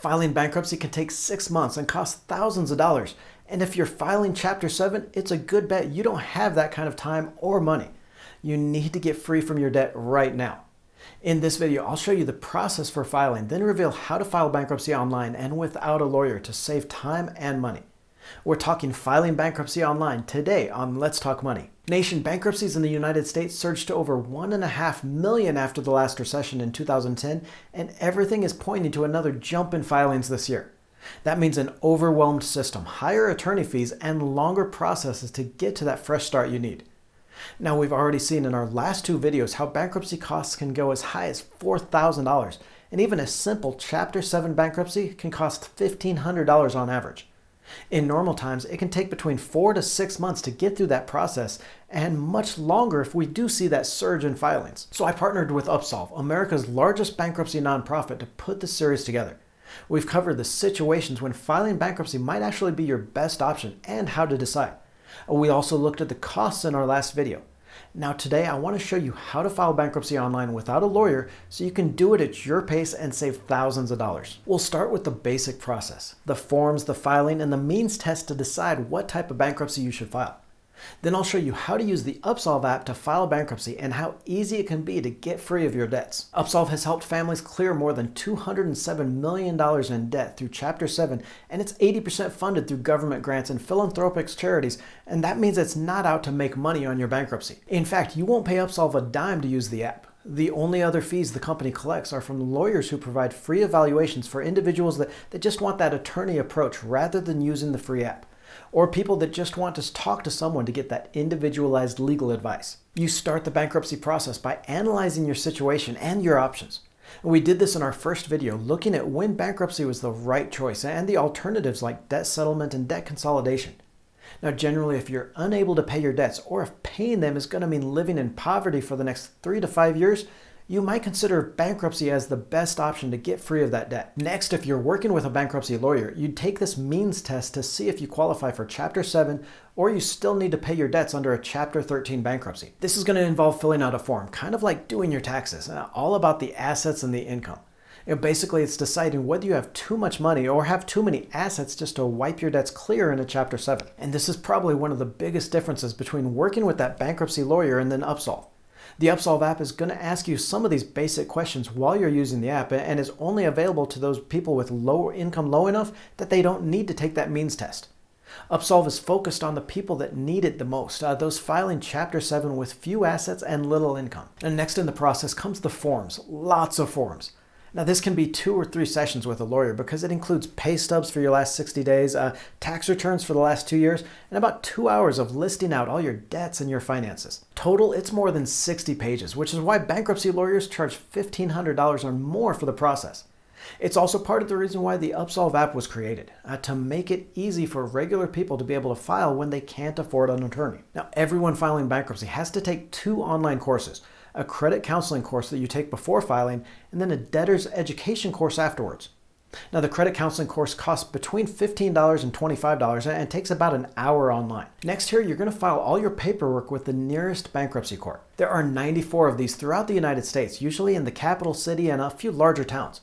Filing bankruptcy can take 6 months and cost thousands of dollars. And if you're filing Chapter 7, it's a good bet you don't have that kind of time or money. You need to get free from your debt right now. In this video, I'll show you the process for filing, then reveal how to file bankruptcy online and without a lawyer to save time and money. We're talking filing bankruptcy online today on Let's Talk Money. Nation, bankruptcies in the United States surged to over 1.5 million after the last recession in 2010, and everything is pointing to another jump in filings this year. That means an overwhelmed system, higher attorney fees, and longer processes to get to that fresh start you need. Now, we've already seen in our last two videos how bankruptcy costs can go as high as $4,000, and even a simple Chapter 7 bankruptcy can cost $1,500 on average. In normal times, it can take between 4 to 6 months to get through that process, and much longer if we do see that surge in filings. So I partnered with Upsolve, America's largest bankruptcy nonprofit, to put this series together. We've covered the situations when filing bankruptcy might actually be your best option and how to decide. We also looked at the costs in our last video. Now today I want to show you how to file bankruptcy online without a lawyer so you can do it at your pace and save thousands of dollars. We'll start with the basic process, the forms, the filing, and the means test to decide what type of bankruptcy you should file. Then I'll show you how to use the Upsolve app to file bankruptcy and how easy it can be to get free of your debts. Upsolve has helped families clear more than $207 million in debt through Chapter 7, and it's 80% funded through government grants and philanthropic charities, and that means it's not out to make money on your bankruptcy. In fact, you won't pay Upsolve a dime to use the app. The only other fees the company collects are from lawyers who provide free evaluations for individuals that just want that attorney approach rather than using the free app, or people that just want to talk to someone to get that individualized legal advice. You start the bankruptcy process by analyzing your situation and your options. We did this in our first video, looking at when bankruptcy was the right choice and the alternatives like debt settlement and debt consolidation. Now, generally, if you're unable to pay your debts, or if paying them is going to mean living in poverty for the next 3 to 5 years, you might consider bankruptcy as the best option to get free of that debt. Next, if you're working with a bankruptcy lawyer, you'd take this means test to see if you qualify for Chapter 7 or you still need to pay your debts under a Chapter 13 bankruptcy. This is going to involve filling out a form, kind of like doing your taxes, all about the assets and the income. Basically, it's deciding whether you have too much money or have too many assets just to wipe your debts clear in a Chapter 7. And this is probably one of the biggest differences between working with that bankruptcy lawyer and then Upsolve. The Upsolve app is going to ask you some of these basic questions while you're using the app, and is only available to those people with low income low enough that they don't need to take that means test. Upsolve is focused on the people that need it the most, those filing Chapter 7 with few assets and little income. And next in the process comes the forms, lots of forms. Now, this can be 2 or 3 sessions with a lawyer because it includes pay stubs for your last 60 days, tax returns for the last 2 years, and about 2 hours of listing out all your debts and your finances. Total, it's more than 60 pages, which is why bankruptcy lawyers charge $1,500 or more for the process. It's also part of the reason why the Upsolve app was created, to make it easy for regular people to be able to file when they can't afford an attorney. Now, everyone filing bankruptcy has to take 2 online courses. A credit counseling course that you take before filing, and then a debtor's education course afterwards. Now, the credit counseling course costs between $15 and $25 and takes about an hour online. Next here, you're going to file all your paperwork with the nearest bankruptcy court. There are 94 of these throughout the United States, usually in the capital city and a few larger towns.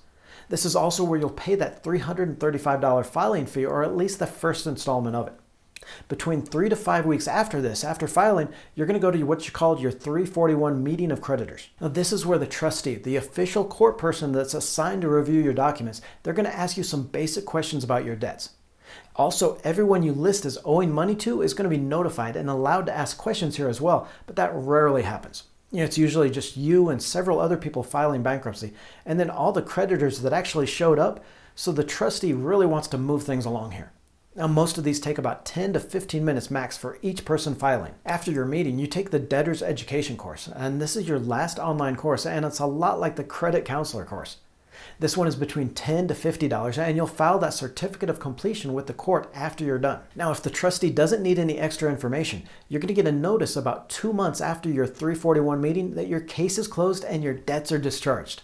This is also where you'll pay that $335 filing fee, or at least the first installment of it. Between 3 to 5 weeks after this, after filing, you're going to go to what you call your 341 meeting of creditors. Now, this is where the trustee, the official court person that's assigned to review your documents, they're going to ask you some basic questions about your debts. Also, everyone you list as owing money to is going to be notified and allowed to ask questions here as well, but that rarely happens. It's usually just you and several other people filing bankruptcy, and then all the creditors that actually showed up, so the trustee really wants to move things along here. Now, most of these take about 10 to 15 minutes max for each person filing. After your meeting, you take the debtor's education course, and this is your last online course, and it's a lot like the credit counselor course. This one is between $10 to $50, and you'll file that certificate of completion with the court after you're done. Now, if the trustee doesn't need any extra information, you're going to get a notice about 2 months after your 341 meeting that your case is closed and your debts are discharged.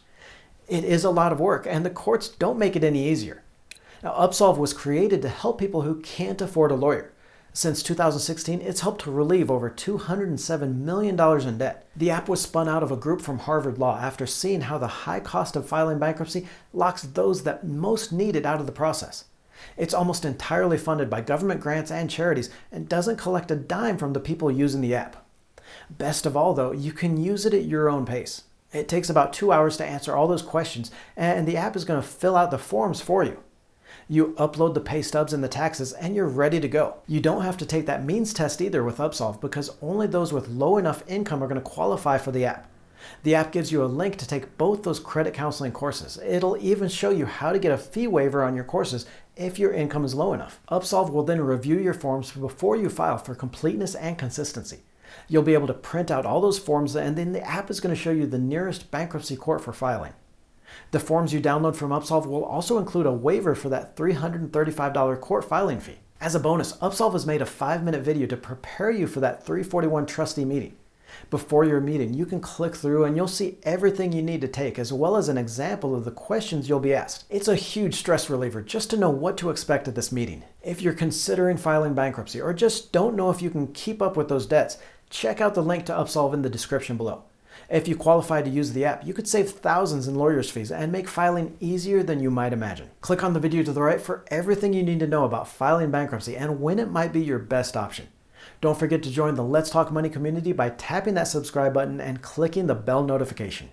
It is a lot of work, and the courts don't make it any easier. Now, Upsolve was created to help people who can't afford a lawyer. Since 2016, it's helped to relieve over $207 million in debt. The app was spun out of a group from Harvard Law after seeing how the high cost of filing bankruptcy locks those that most need it out of the process. It's almost entirely funded by government grants and charities and doesn't collect a dime from the people using the app. Best of all, though, you can use it at your own pace. It takes about 2 hours to answer all those questions, and the app is going to fill out the forms for you. You upload the pay stubs and the taxes, and you're ready to go. You don't have to take that means test either with Upsolve, because only those with low enough income are going to qualify for the app. The app gives you a link to take both those credit counseling courses. It'll even show you how to get a fee waiver on your courses if your income is low enough. Upsolve will then review your forms before you file for completeness and consistency. You'll be able to print out all those forms, and then the app is going to show you the nearest bankruptcy court for filing. The forms you download from Upsolve will also include a waiver for that $335 court filing fee. As a bonus, Upsolve has made a 5-minute video to prepare you for that 341 trustee meeting. Before your meeting, you can click through and you'll see everything you need to take, as well as an example of the questions you'll be asked. It's a huge stress reliever just to know what to expect at this meeting. If you're considering filing bankruptcy or just don't know if you can keep up with those debts, check out the link to Upsolve in the description below. If you qualify to use the app, you could save thousands in lawyers' fees and make filing easier than you might imagine. Click on the video to the right for everything you need to know about filing bankruptcy and when it might be your best option. Don't forget to join the Let's Talk Money community by tapping that subscribe button and clicking the bell notification.